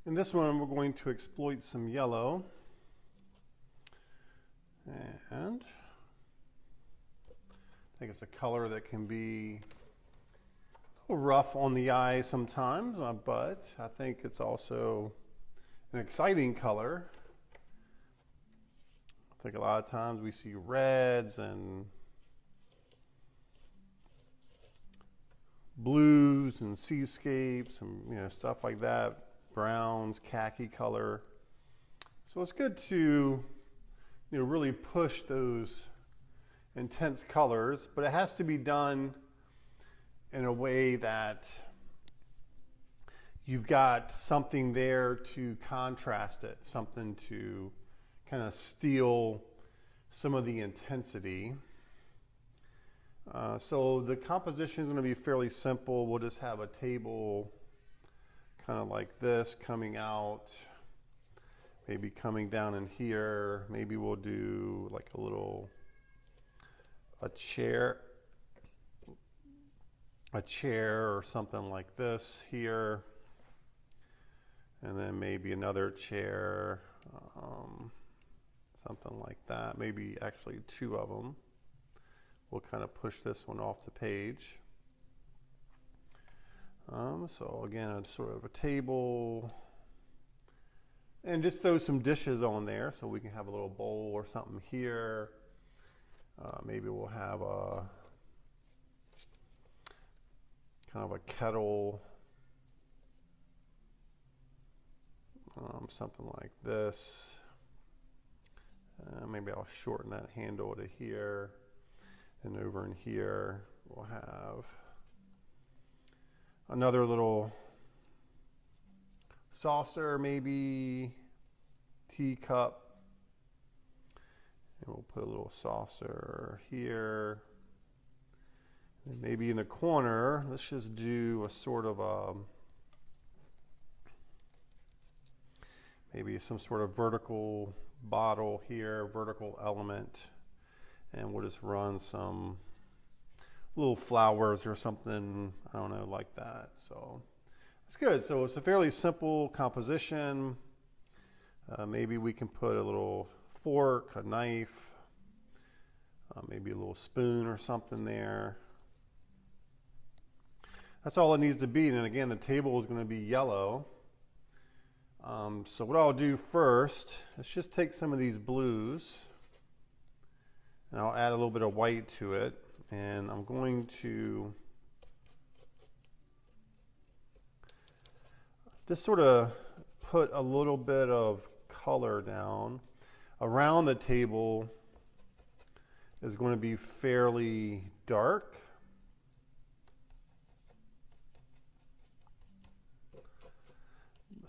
In this one, we're going to exploit some yellow. And I think it's a color that can be a little rough on the eye sometimes, but I think it's also an exciting color. I think a lot of times we see reds and blues and seascapes and stuff like that, browns, khaki color. So it's good to really push those intense colors, but it has to be done in a way that you've got something there to contrast it, something to kind of steal some of the intensity. So the composition is going to be fairly simple. We'll just have a table kind of like this coming out, maybe coming down in here. Maybe we'll do like a chair or something like this here, and then maybe another chair, something like that. Maybe actually two of them. We'll kind of push this one off the page. So again, it's sort of a table, and just throw some dishes on there so we can have a little bowl or something here. Maybe we'll have a kind of a kettle, something like this. Maybe I'll shorten that handle to here, and over in here we'll have another little saucer, maybe teacup, and we'll put a little saucer here. And maybe in the corner, let's just do a sort of maybe some sort of vertical bottle here, vertical element, and we'll just run some little flowers or something, I don't know, like that. So it's good. So it's a fairly simple composition. Maybe we can put a little fork, a knife, maybe a little spoon or something there. That's all it needs to be. And again, the table is going to be yellow. So what I'll do first, let's just take some of these blues, and I'll add a little bit of white to it. And I'm going to just sort of put a little bit of color down. Around the table is going to be fairly dark.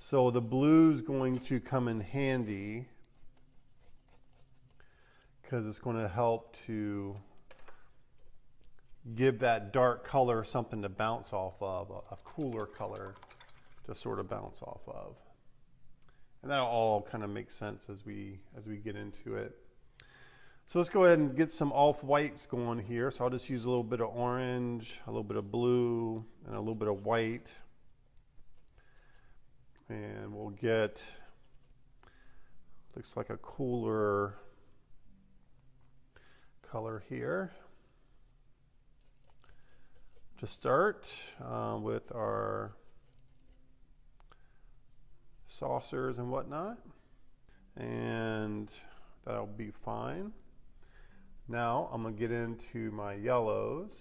So the blue is going to come in handy because it's going to help to give that dark color something to bounce off of, a cooler color to sort of bounce off of. And that'll all kind of make sense as we get into it. So let's go ahead and get some off-whites going here. So I'll just use a little bit of orange, a little bit of blue, and a little bit of white. And we'll get, looks like a cooler color here. To start with our saucers and whatnot, and that'll be fine. Now I'm going to get into my yellows.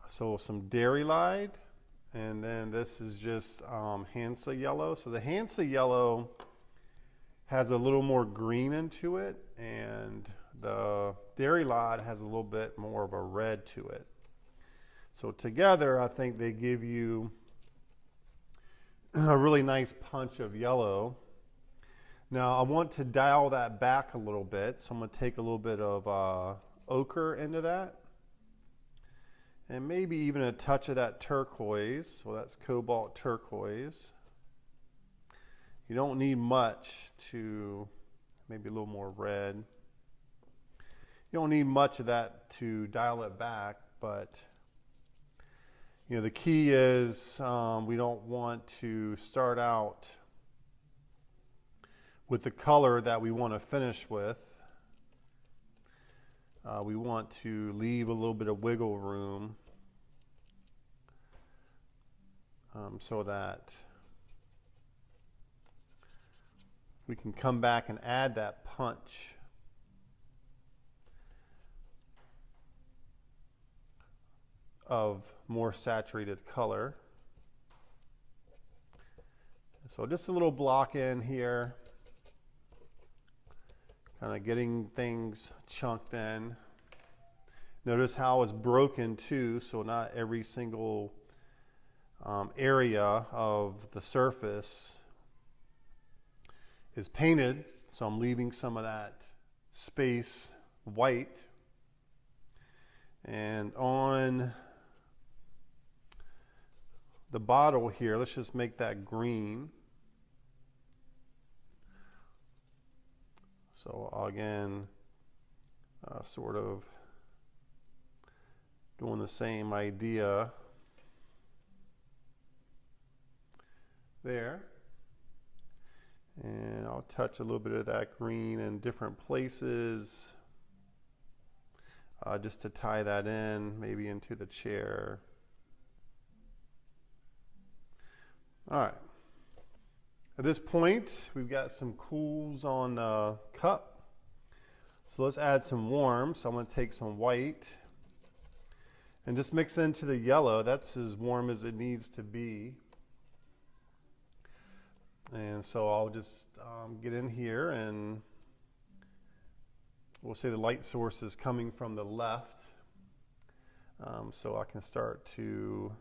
So some Dairy Light, and then this is just Hansa yellow. So the Hansa yellow has a little more green into it, and the Dairy Light has a little bit more of a red to it. So together, I think they give you a really nice punch of yellow. Now I want to dial that back a little bit, so I'm going to take a little bit of ochre into that, and maybe even a touch of that turquoise. So that's cobalt turquoise. You don't need much to, maybe a little more red. You don't need much of that to dial it back, but You know, the key is we don't want to start out with the color that we want to finish with. We want to leave a little bit of wiggle room so that we can come back and add that punch of more saturated color. So just a little block in here, kind of getting things chunked in. Notice how it's broken too, so not every single area of the surface is painted. So I'm leaving some of that space white. And on the bottle here, let's just make that green. So again, sort of doing the same idea there. And I'll touch a little bit of that green in different places just to tie that in, maybe into the chair. All right. At this point, we've got some cools on the cup. So let's add some warms. So I'm going to take some white and just mix into the yellow. That's as warm as it needs to be. And so I'll just get in here, and we'll say the light source is coming from the left. So I can start to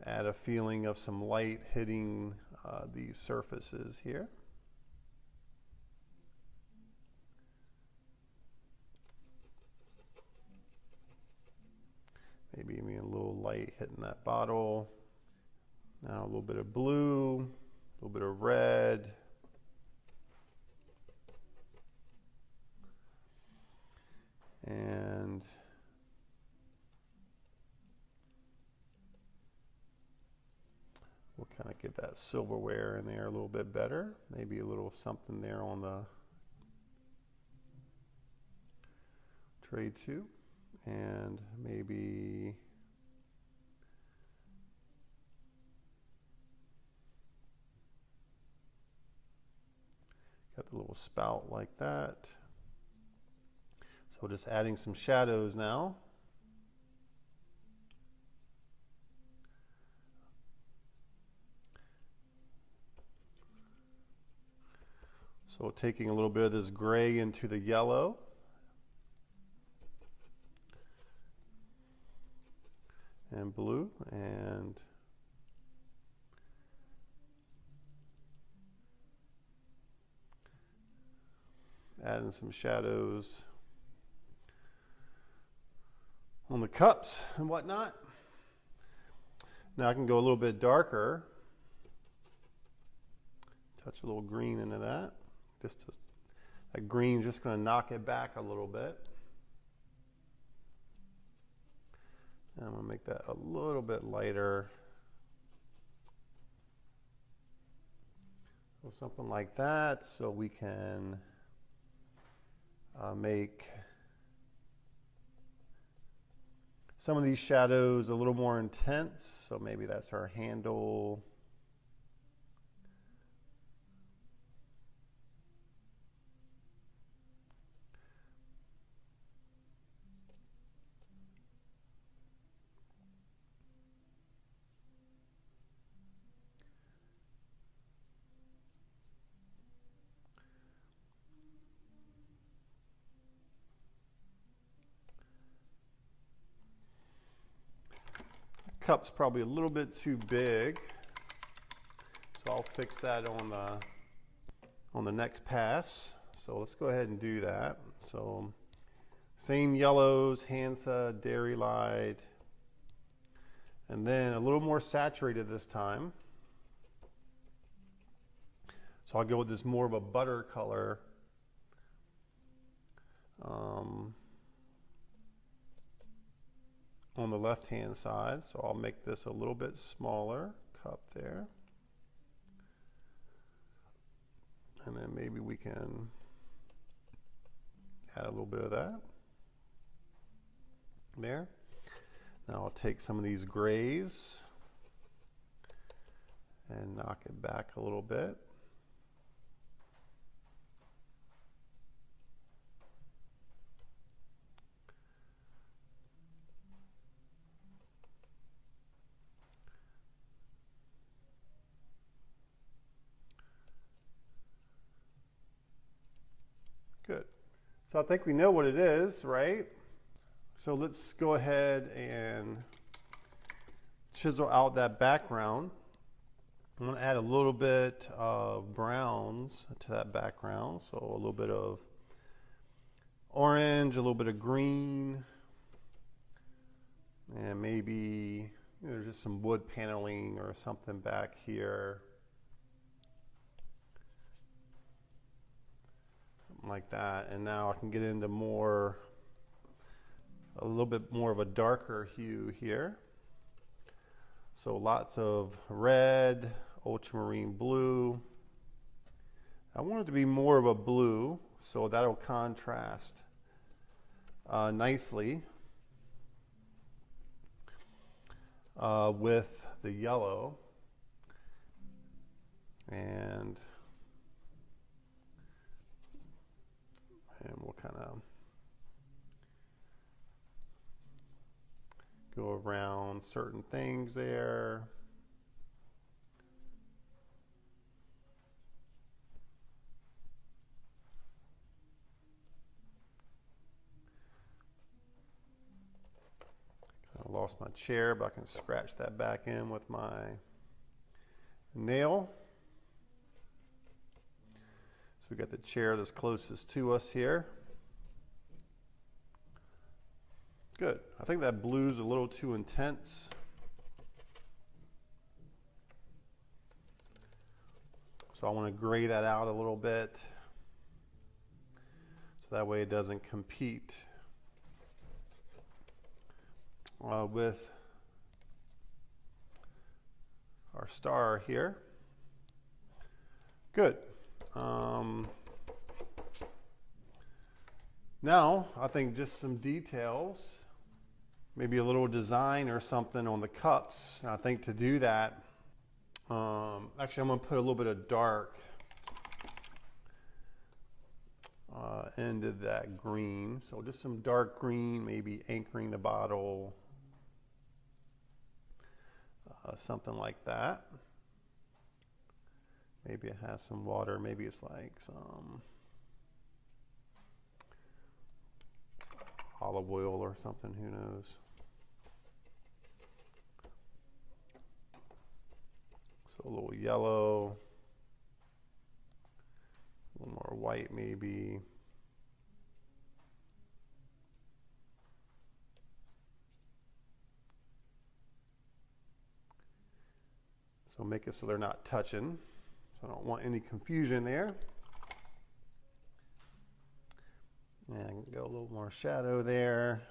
add a feeling of some light hitting these surfaces here. Maybe even a little light hitting that bottle. Now a little bit of blue, a little bit of red. And we'll kind of get that silverware in there a little bit better. Maybe a little something there on the tray too. And maybe got the little spout like that. So just adding some shadows now. So taking a little bit of this gray into the yellow. And blue, and adding some shadows on the cups and whatnot. Now I can go a little bit darker. Touch a little green into that. That green's just going to knock it back a little bit. And I'm going to make that a little bit lighter. So something like that, so we can make some of these shadows a little more intense. So maybe that's our handle. Cup's probably a little bit too big, so I'll fix that on the next pass. So let's go ahead and do that. So same yellows, Hansa, Dairy Light, and then a little more saturated this time. So I'll go with this more of a butter color. on the left hand side, so I'll make this a little bit smaller cup there. And then maybe we can add a little bit of that there. Now I'll take some of these grays and knock it back a little bit. Good. So I think we know what it is, right? So let's go ahead and chisel out that background. I'm going to add a little bit of browns to that background. So a little bit of orange, a little bit of green, and maybe there's just some wood paneling or something back here. Like that. And now I can get into a little bit more of a darker hue here. So lots of red, ultramarine blue. I want it to be more of a blue, so that'll contrast nicely with the yellow. And we'll kind of go around certain things there. I lost my chair, but I can scratch that back in with my nail. So we got the chair that's closest to us here. Good. I think that blue's a little too intense. So I want to gray that out a little bit, so that way it doesn't compete with our star here. Good. Now I think just some details, maybe a little design or something on the cups. And I think to do that, actually I'm going to put a little bit of dark into that green. So just some dark green, maybe anchoring the bottle, something like that. Maybe it has some water, maybe it's like some olive oil or something, who knows. So a little yellow, a little more white maybe. So make it so they're not touching. So I don't want any confusion there. And go a little more shadow there.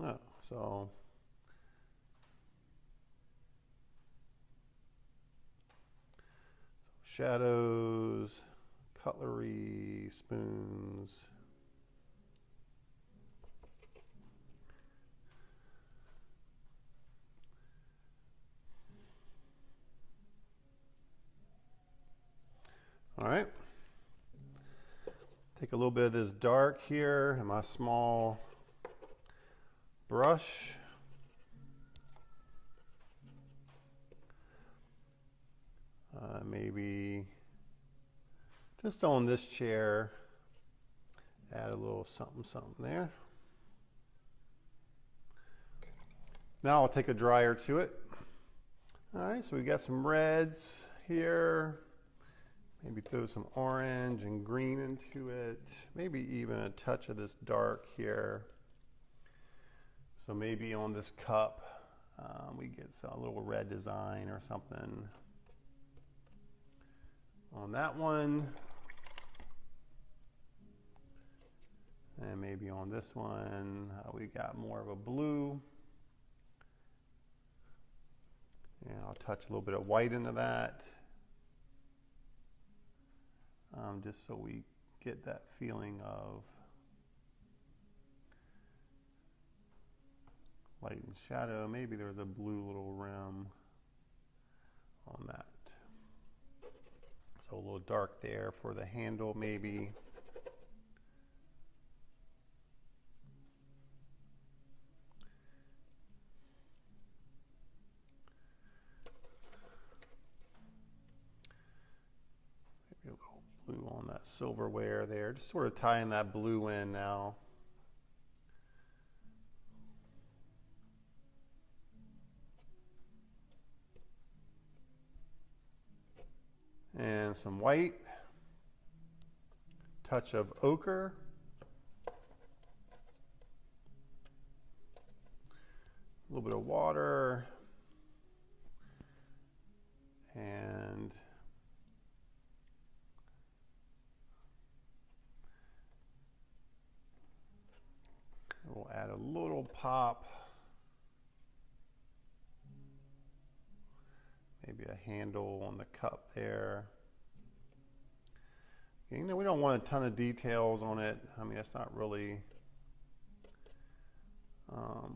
Oh, so shadows, cutlery, spoons. All right. Take a little bit of this dark here in my small brush. Maybe just on this chair, add a little something, something there. Now I'll take a dryer to it. All right, so we got some reds here. Maybe throw some orange and green into it. Maybe even a touch of this dark here. So maybe on this cup, we get a little red design or something on that one. And maybe on this one, we got more of a blue. And I'll touch a little bit of white into that. Just so we get that feeling of light and shadow. Maybe there's a blue little rim on that. So a little dark there for the handle maybe. Maybe a little blue on that silverware there. Just sort of tying that blue in now. And some white, touch of ochre, a little bit of water, and we'll add a little pop, maybe a handle on the cup there. You know, we don't want a ton of details on it. I mean, that's not really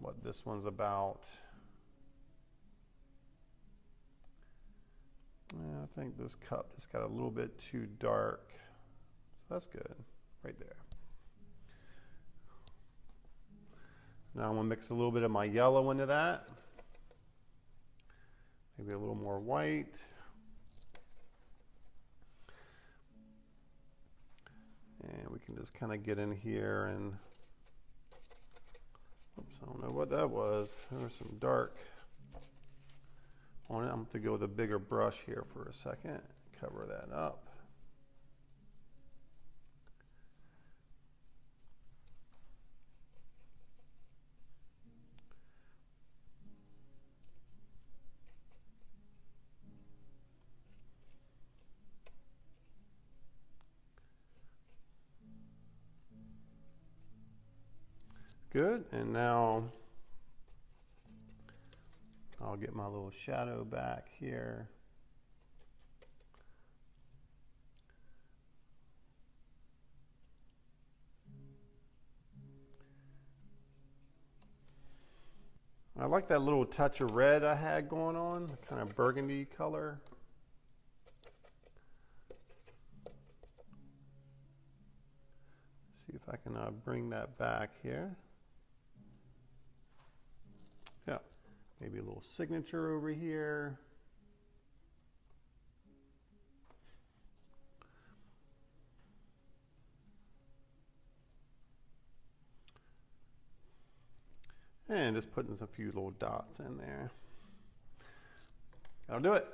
what this one's about. Yeah, I think this cup just got a little bit too dark. So that's good, right there. Now I'm gonna mix a little bit of my yellow into that. Maybe a little more white. And we can just kind of get in here and, oops, I don't know what that was. There was some dark on it. I'm going to go with a bigger brush here for a second, cover that up. Good, and now I'll get my little shadow back here. I like that little touch of red I had going on, kind of burgundy color. See if I can bring that back here. Yeah, maybe a little signature over here. And just putting a few little dots in there. That'll do it.